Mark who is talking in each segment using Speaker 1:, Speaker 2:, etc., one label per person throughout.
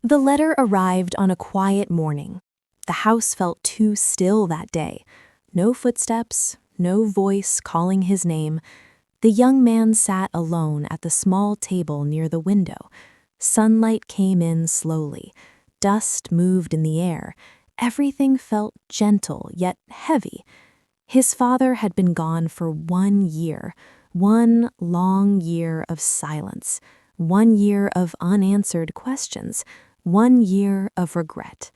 Speaker 1: The letter arrived on a quiet morning. The house felt too still that day. No footsteps, no voice calling his name. The young man sat alone at the small table near the window. Sunlight came in slowly. Dust moved in the air. Everything felt gentle yet heavy. His father had been gone for 1 year, 1 long year of silence, 1 year of unanswered questions, 1 year of regret.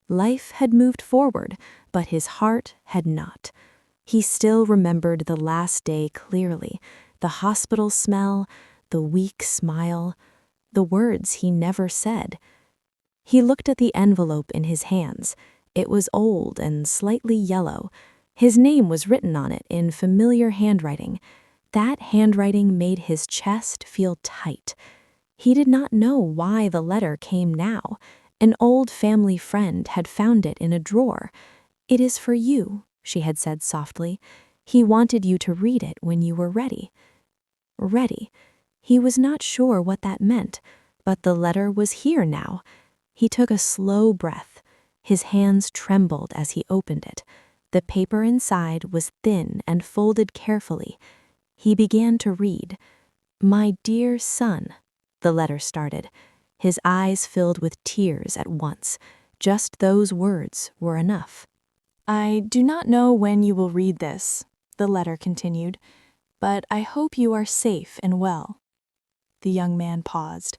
Speaker 1: Life had moved forward, but his heart had not. He still remembered the last day clearly, the hospital smell, the weak smile, the words he never said. He looked at the envelope in his hands. It was old and slightly yellow. His name was written on it in familiar handwriting. That handwriting made his chest feel tight. He did not know why the letter came now. An old family friend had found it in a drawer. "It is for you," she had said softly. "He wanted you to read it when you were ready." Ready. He was not sure what that meant, but the letter was here now. He took a slow breath. His hands trembled as he opened it. The paper inside was thin and folded carefully. He began to read. "My dear son," the letter started. His eyes filled with tears at once. Just those words were enough. "I do not know when you will read this," the letter continued, "but I hope you are safe and well." The young man paused.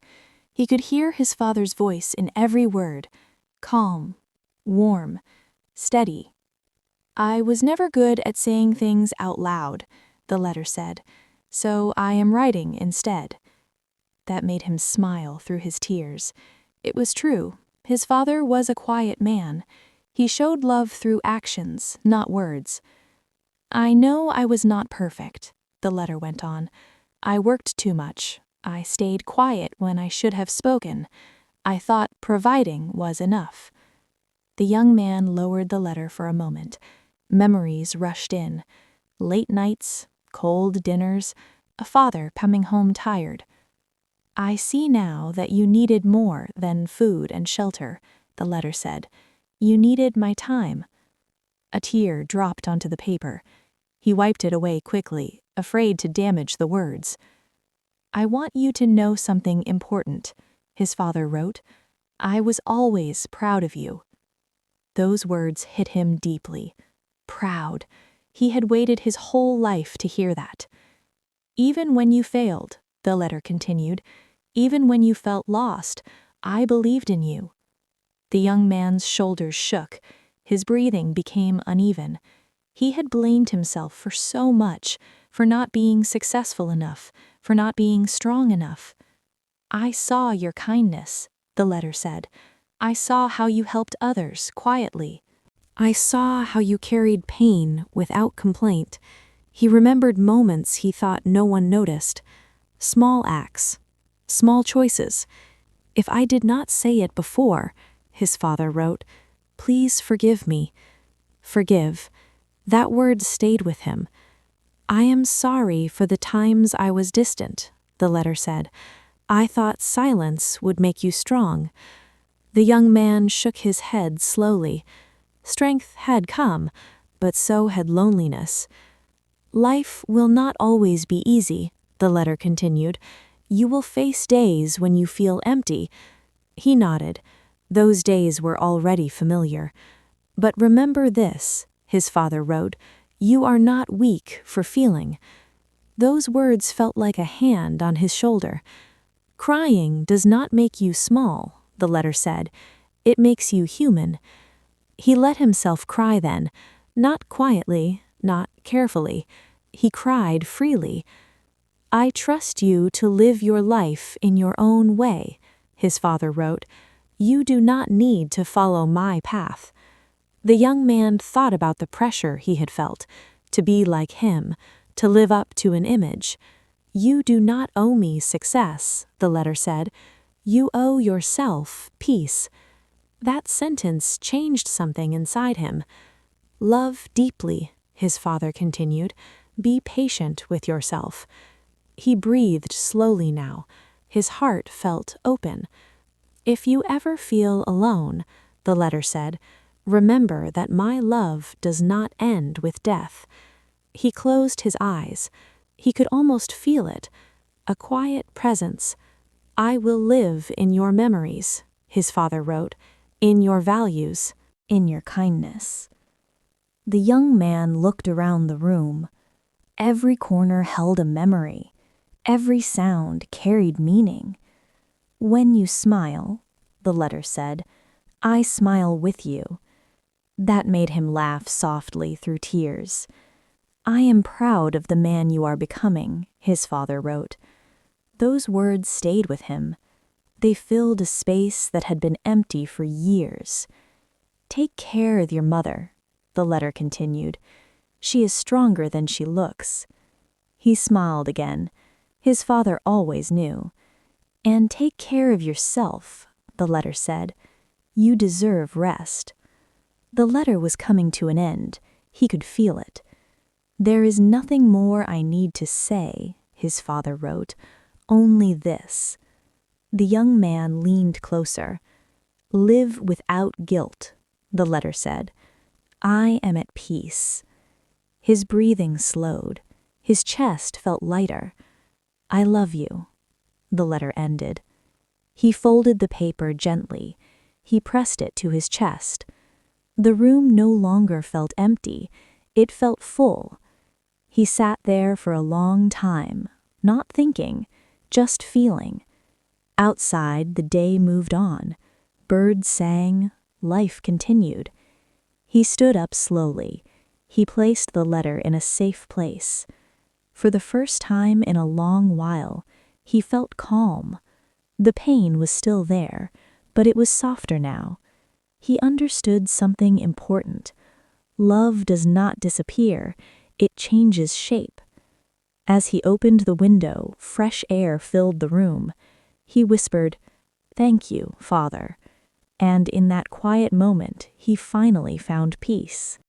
Speaker 1: He could hear his father's voice in every word, calm, warm, steady. "I was never good at saying things out loud," the letter said, "so I am writing instead." That made him smile through his tears. It was true. His father was a quiet man. He showed love through actions, not words. "I know I was not perfect," the letter went on. "I worked too much. I stayed quiet when I should have spoken. I thought providing was enough." The young man lowered the letter for a moment. Memories rushed in. Late nights, cold dinners, a father coming home tired. "I see now that you needed more than food and shelter," the letter said. "You needed my time." A tear dropped onto the paper. He wiped it away quickly, afraid to damage the words. "I want you to know something important," his father wrote. "I was always proud of you." Those words hit him deeply. Proud. He had waited his whole life to hear that. "Even when you failed," the letter continued, "even when you felt lost, I believed in you." The young man's shoulders shook. His breathing became uneven. He had blamed himself for so much, for not being successful enough, for not being strong enough. "I saw your kindness," the letter said. "I saw how you helped others quietly. I saw how you carried pain without complaint." He remembered moments he thought no one noticed. Small acts. Small choices. "If I did not say it before," his father wrote, "please forgive me." Forgive. That word stayed with him. "I am sorry for the times I was distant," the letter said. "I thought silence would make you strong." The young man shook his head slowly. Strength had come, but so had loneliness. "Life will not always be easy," the letter continued. "You will face days when you feel empty." He nodded. Those days were already familiar. "But remember this," his father wrote, "you are not weak for feeling." Those words felt like a hand on his shoulder. "Crying does not make you small," the letter said. "It makes you human." He let himself cry then, not quietly, not carefully. He cried freely. "I trust you to live your life in your own way," his father wrote. "You do not need to follow my path." The young man thought about the pressure he had felt, to be like him, to live up to an image. "You do not owe me success," the letter said. "You owe yourself peace." That sentence changed something inside him. "Love deeply," his father continued. "Be patient with yourself." He breathed slowly now. His heart felt open. If you ever feel alone, the letter said, remember that my love does not end with death. He closed his eyes. He could almost feel it, a quiet presence. I will live in your memories, his father wrote, in your values, in your kindness. The young man looked around the room. Every corner held a memory. Every sound carried meaning. When you smile, the letter said, I smile with you. That made him laugh softly through tears. I am proud of the man you are becoming, his father wrote. Those words stayed with him. They filled a space that had been empty for years. Take care of your mother, the letter continued. She is stronger than she looks. He smiled again. His father always knew. And take care of yourself, the letter said. You deserve rest. The letter was coming to an end. He could feel it. There is nothing more I need to say, his father wrote. Only this. The young man leaned closer. Live without guilt, the letter said. I am at peace. His breathing slowed. His chest felt lighter. I love you, the letter ended. He folded the paper gently. He pressed it to his chest. The room no longer felt empty. It felt full. He sat there for a long time, not thinking, just feeling. Outside, the day moved on. Birds sang. Life continued. He stood up slowly. He placed the letter in a safe place. For the first time in a long while, he felt calm. The pain was still there, but it was softer now. He understood something important. Love does not disappear, it changes shape. As he opened the window, fresh air filled the room. He whispered, "Thank you, Father." And in that quiet moment, he finally found peace.